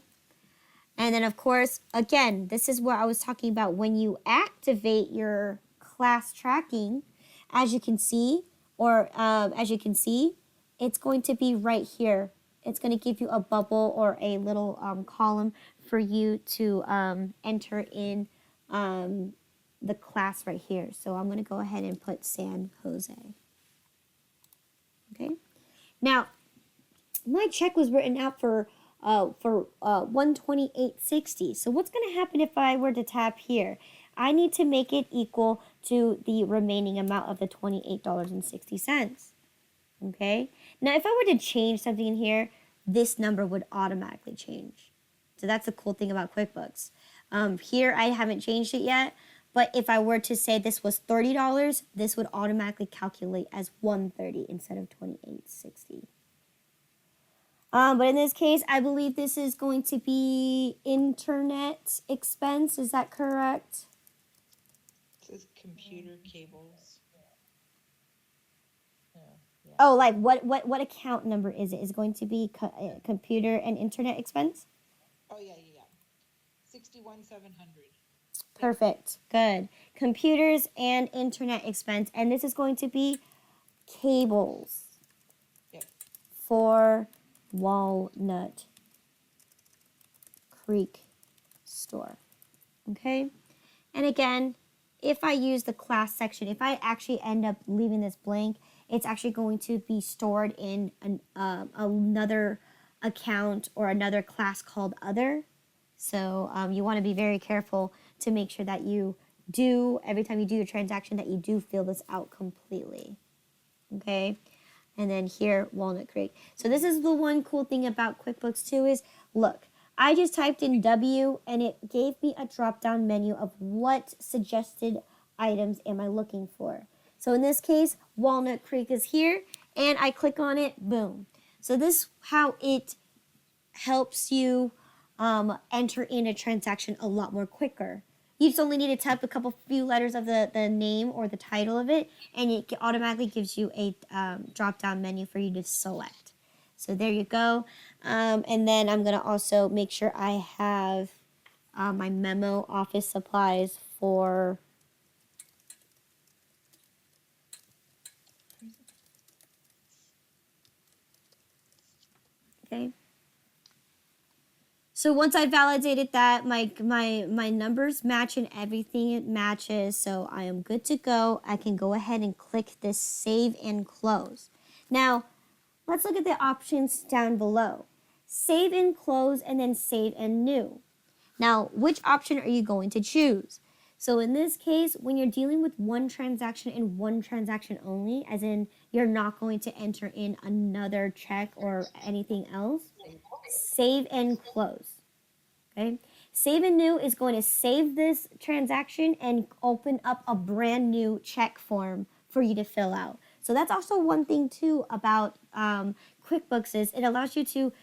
And then of course, again, this is what I was talking about when you activate your class tracking. As you can see, it's going to be right here. It's going to give you a bubble or a little column for you to enter in the class right here. So I'm going to go ahead and put San Jose. Okay. Now, my check was written out for $128.60. So what's going to happen if I were to tap here? I need to make it equal to the remaining amount of the $28.60. Okay. Now, if I were to change something in here, this number would automatically change. So that's the cool thing about QuickBooks. Here, I haven't changed it yet. But if I were to say this was $30, this would automatically calculate as $130 instead of $28.60. But in this case, I believe this is going to be internet expense. Is that correct? It says computer cables. Yeah. Oh, like what account number is it? Is it going to be computer and internet expense? Oh, yeah. 61,700. Perfect. Good. Computers and internet expense. And this is going to be cables. Yep. For Walnut Creek store. Okay? And again, if I use the class section, if I actually end up leaving this blank, it's actually going to be stored in another account or another class called other. So you want to be very careful to make sure that you do, every time you do your transaction, that you do fill this out completely. Okay. And then here, Walnut Creek. So this is the one cool thing about QuickBooks too is, look, I just typed in W and it gave me a drop-down menu of what suggested items am I looking for. So in this case, Walnut Creek is here and I click on it, boom. So this is how it helps you enter in a transaction a lot more quicker. You just only need to type a few letters of the name or the title of it, and it automatically gives you a drop-down menu for you to select. So there you go. And then I'm going to also make sure I have my memo office supplies for... Okay. So once I validated that my numbers match and everything it matches, so I am good to go, I can go ahead and click this save and close. Now, let's look at the options down below. Save and close and then save and new. Now, which option are you going to choose? So in this case, when you're dealing with one transaction and one transaction only, as in you're not going to enter in another check or anything else, save and close. Okay? Save and new is going to save this transaction and open up a brand new check form for you to fill out. So that's also one thing too about QuickBooks is it allows you to,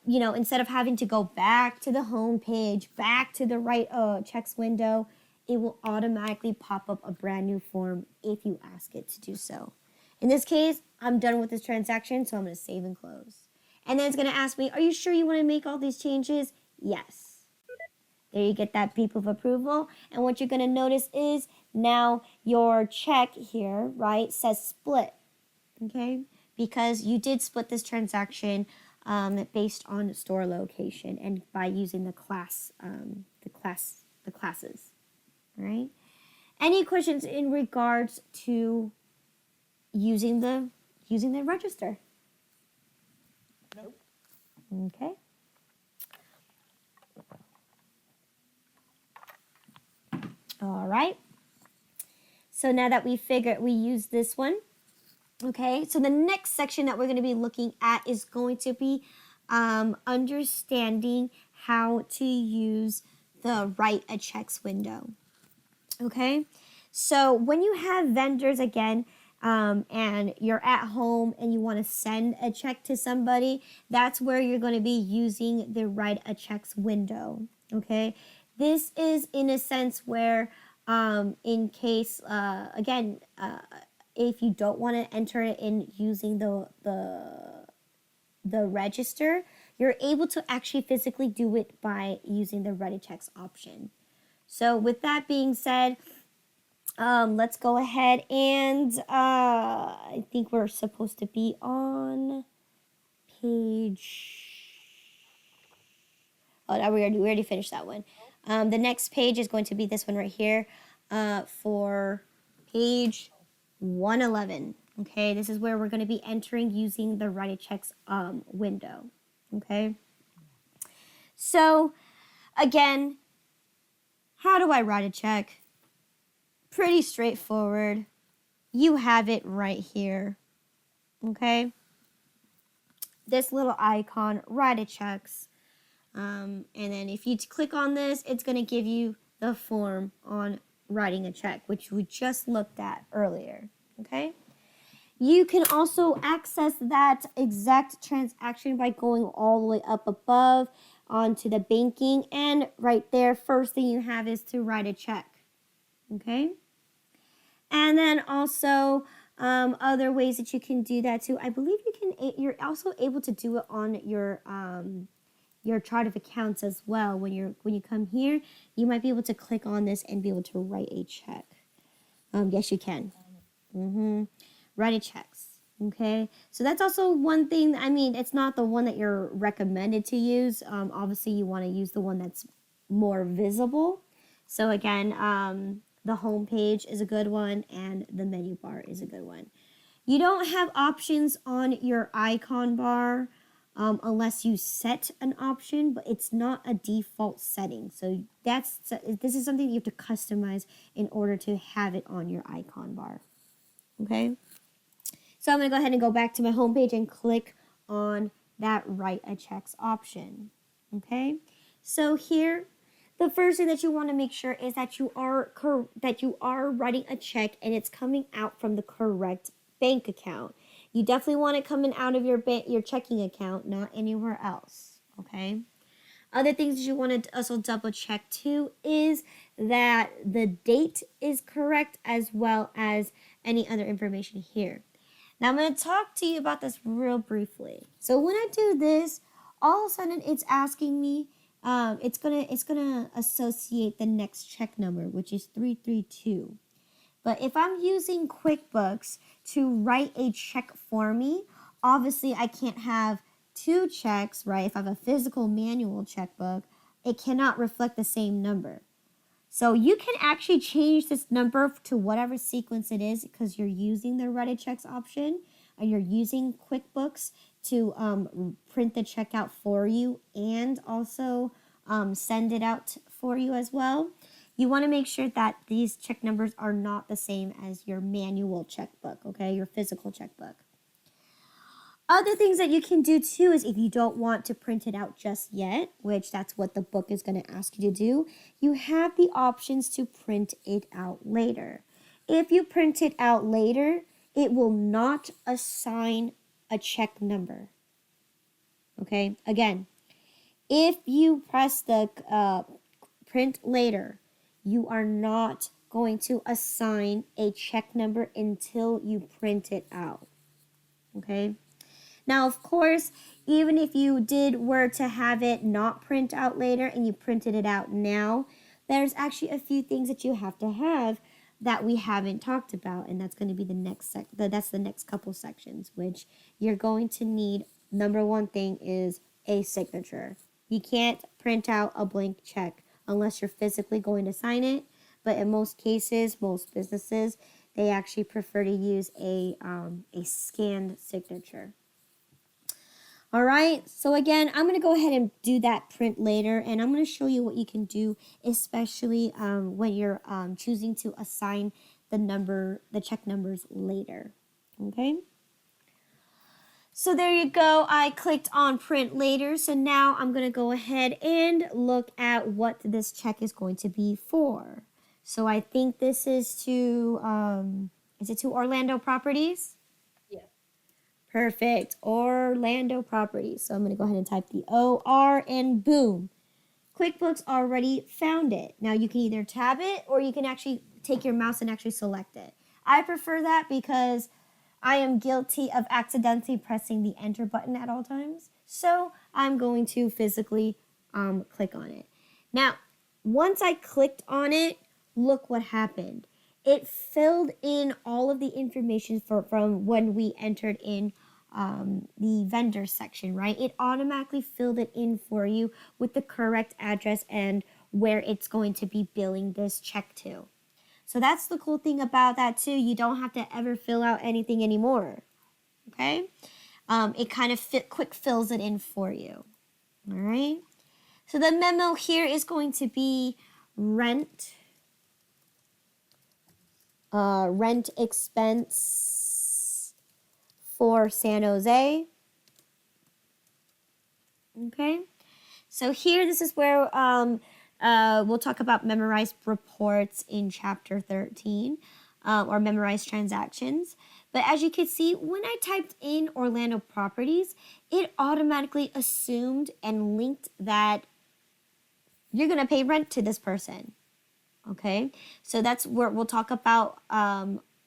you know, instead of having to go back to the home page, back to the right checks window, it will automatically pop up a brand new form if you ask it to do so. In this case, I'm done with this transaction, so I'm going to save and close. And then it's going to ask me, are you sure you want to make all these changes? Yes. There you get that beep of approval. And what you're going to notice is now your check here, right, says split. Okay? Because you did split this transaction based on store location and by using the classes. All right? Any questions in regards to using the register? Nope. Okay. All right. So now that we use this one, okay, so the next section that we're going to be looking at is going to be understanding how to use the write a checks window. Okay, so when you have vendors again, and you're at home and you want to send a check to somebody, that's where you're going to be using the write a checks window. Okay, this is in a sense where in case if you don't want to enter it in using the register, you're able to actually physically do it by using the write a checks option. So with that being said, let's go ahead and I think we're supposed to be on page. Oh, no, we already finished that one. The next page is going to be this one right here for page 111. Okay, this is where we're going to be entering using the write a checks window. Okay, so again, how do I write a check? Pretty straightforward. You have it right here. Okay, this little icon, write a checks. And then if you click on this, it's going to give you the form on writing a check, which we just looked at earlier. Okay. You can also access that exact transaction by going all the way up above onto the banking, and right there, first thing you have is to write a check. Okay. And then also other ways that you can do that too. I believe you're also able to do it on your chart of accounts as well. When you come here, you might be able to click on this and be able to write a check. Yes, you can. Write a checks. Okay, so that's also one thing. I mean, it's not the one that you're recommended to use. Obviously, you want to use the one that's more visible. So again, the home page is a good one and the menu bar is a good one. You don't have options on your icon bar unless you set an option, but it's not a default setting. So this is something you have to customize in order to have it on your icon bar. Okay? So I'm going to go ahead and go back to my homepage and click on that write a checks option. Okay? So here, the first thing that you want to make sure is that you are writing a check and it's coming out from the correct bank account. You definitely want it coming out of your checking account, not anywhere else. Okay? Other things you want to also double check too is that the date is correct as well as any other information here. Now I'm going to talk to you about this real briefly. So when I do this, all of a sudden it's asking me, it's gonna associate the next check number, which is 332. But if I'm using QuickBooks to write a check for me, obviously I can't have two checks, right? If I have a physical manual checkbook, it cannot reflect the same number. So you can actually change this number to whatever sequence it is because you're using the write a checks option and you're using QuickBooks to print the check out for you and also send it out for you as well. You want to make sure that these check numbers are not the same as your manual checkbook, okay, your physical checkbook. Other things that you can do too is if you don't want to print it out just yet, which that's what the book is going to ask you to do, you have the options to print it out later. If you print it out later, it will not assign a check number. Okay, again, if you press the print later, you are not going to assign a check number until you print it out. Okay? Now, of course, even if you were to have it not print out later and you printed it out now, there's actually a few things that you have to have that we haven't talked about, and that's going to be the next couple sections, which you're going to need. Number one thing is a signature. You can't print out a blank check unless you're physically going to sign it, but in most cases, most businesses, they actually prefer to use a scanned signature. All right, so again, I'm going to go ahead and do that print later, and I'm going to show you what you can do, especially when you're choosing to assign the check numbers later, okay? So there you go. I clicked on print later, so now I'm going to go ahead and look at what this check is going to be for. So I think this is to Orlando Properties? Perfect. Orlando Properties. So I'm going to go ahead and type the OR and boom. QuickBooks already found it. Now you can either tab it or you can actually take your mouse and actually select it. I prefer that because I am guilty of accidentally pressing the enter button at all times. So I'm going to physically click on it. Now, once I clicked on it, look what happened. It filled in all of the information from when we entered in the vendor section, right? It automatically filled it in for you with the correct address and where it's going to be billing this check to. So that's the cool thing about that too. You don't have to ever fill out anything anymore, okay? It kind of quick fills it in for you, all right? So the memo here is going to be rent expense for San Jose. Okay, so here this is where we'll talk about memorized reports in chapter 13 or memorized transactions. But as you can see, when I typed in Orlando Properties, it automatically assumed and linked that you're going to pay rent to this person. Okay, so that's where we'll talk about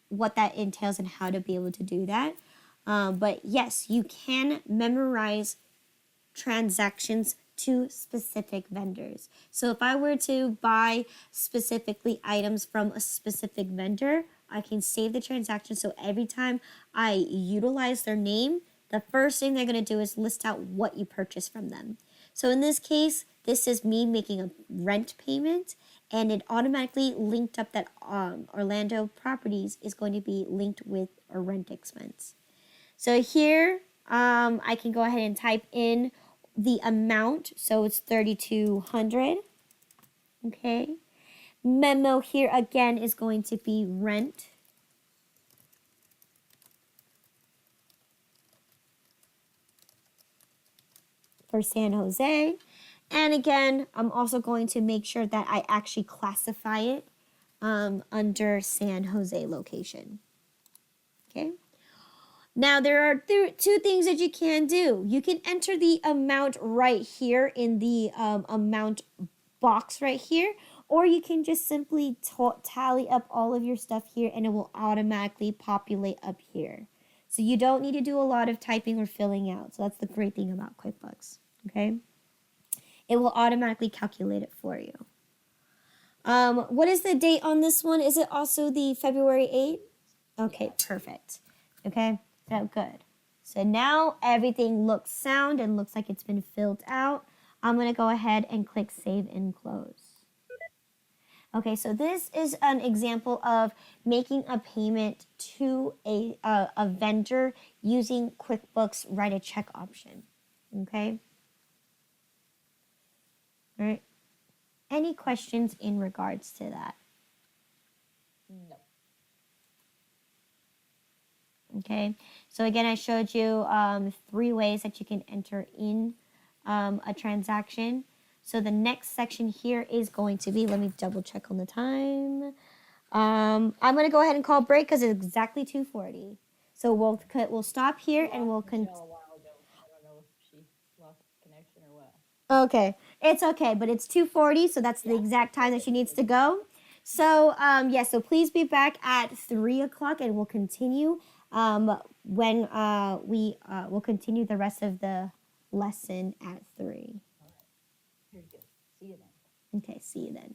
what that entails and how to be able to do that. But yes, you can memorize transactions to specific vendors. So if I were to buy specifically items from a specific vendor, I can save the transaction. So every time I utilize their name, the first thing they're going to do is list out what you purchased from them. So in this case, this is me making a rent payment. and it automatically linked up that Orlando properties is going to be linked with a rent expense. So here I can go ahead and type in the amount. So it's 3,200. Okay. Memo here again is going to be rent. For San Jose. And again, I'm also going to make sure that I actually classify it under San Jose location. Okay. Now there are two things that you can do. You can enter the amount right here in the amount box right here, or you can just simply tally up all of your stuff here and it will automatically populate up here. So you don't need to do a lot of typing or filling out. So that's the great thing about QuickBooks, okay? It will automatically calculate it for you. What is the date on this one? Is it also the February 8th? Okay, perfect. Okay, so good. So now everything looks sound and looks like it's been filled out. I'm going to go ahead and click Save and Close. Okay, so this is an example of making a payment to a vendor using QuickBooks Write a Check option. Okay? All right. Any questions in regards to that? No. Okay, so again, I showed you 3 ways that you can enter in a transaction. So the next section here is going to be, let me double check on the time. I'm going to go ahead and call break because it's exactly 2:40. So we'll stop here and we'll Michelle a while ago. I don't know if she lost connection or what. Okay, it's okay, but it's 2:40, so that's the exact time that she needs to go. So so please be back at 3 o'clock, and we'll continue when we will continue the rest of the lesson at 3. Very good. See you then. Okay, see you then.